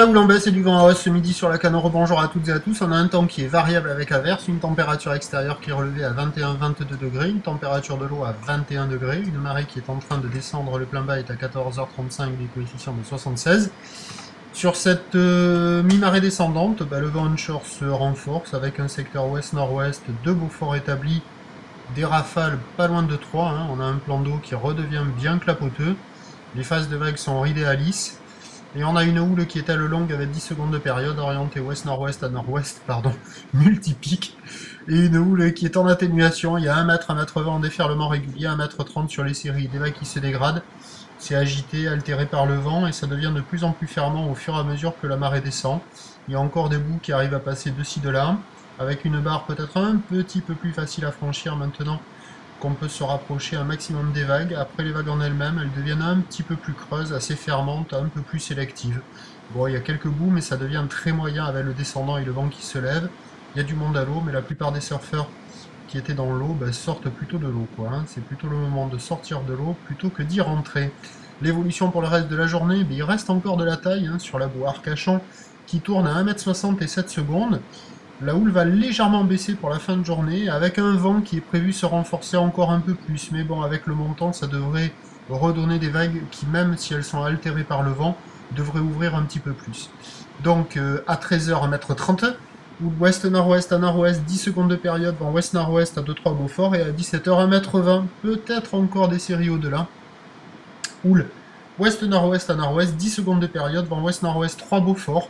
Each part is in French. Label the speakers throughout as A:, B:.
A: la houle en baisse et du vent à hausse ce midi sur la Canore. Bonjour à toutes et à tous. On a un temps qui est variable avec averse, une température extérieure qui est relevée à 21-22 degrés, une température de l'eau à 21 degrés, une marée qui est en train de descendre, le plein bas est à 14h35, des coefficients de 76. Sur cette mi-marée descendante, le vent onshore se renforce avec un secteur ouest-nord-ouest de Beaufort établi, des rafales pas loin de 3, hein. On a un plan d'eau qui redevient bien clapoteux, les phases de vagues sont ridées à lisse. Et on a une houle qui est à le longue avec 10 secondes de période, orientée ouest-nord-ouest à nord-ouest, multipique. Et une houle qui est en atténuation, il y a 1 mètre, 1 mètre 20 en déferlement régulier, 1 mètre 30 sur les séries, des vagues qui se dégradent. C'est agité, altéré par le vent, et ça devient de plus en plus fermant au fur et à mesure que la marée descend. Il y a encore des bouts qui arrivent à passer de ci, de là, avec une barre peut-être un petit peu plus facile à franchir maintenant qu'on peut se rapprocher un maximum des vagues. Après les vagues en elles-mêmes, elles deviennent un petit peu plus creuses, assez fermantes, un peu plus sélectives. Bon, il y a quelques bouts, mais ça devient très moyen avec le descendant et le vent qui se lève. Il y a du monde à l'eau, mais la plupart des surfeurs qui étaient dans l'eau sortent plutôt de l'eau, hein. C'est plutôt le moment de sortir de l'eau plutôt que d'y rentrer. L'évolution pour le reste de la journée, il reste encore de la taille, hein, sur la boue Arcachon qui tourne à 1,60 m et 7 secondes. La houle va légèrement baisser pour la fin de journée, avec un vent qui est prévu se renforcer encore un peu plus. Mais bon, avec le montant, ça devrait redonner des vagues qui, même si elles sont altérées par le vent, devraient ouvrir un petit peu plus. Donc à 13h, 1,30 m, houle ouest-nord-ouest à nord-ouest, 10 secondes de période, vent ouest-nord-ouest à 2-3 Beaufort, et à 17h, 1,20 m, peut-être encore des séries au-delà. Houle ouest-nord-ouest à nord-ouest, 10 secondes de période, vent ouest-nord-ouest 3 Beaufort.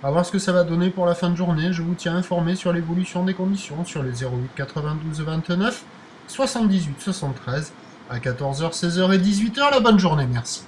A: À voir ce que ça va donner pour la fin de journée. Je vous tiens informé sur l'évolution des conditions sur les 08 92 29 78 73 à 14h, 16h et 18h. La bonne journée, merci.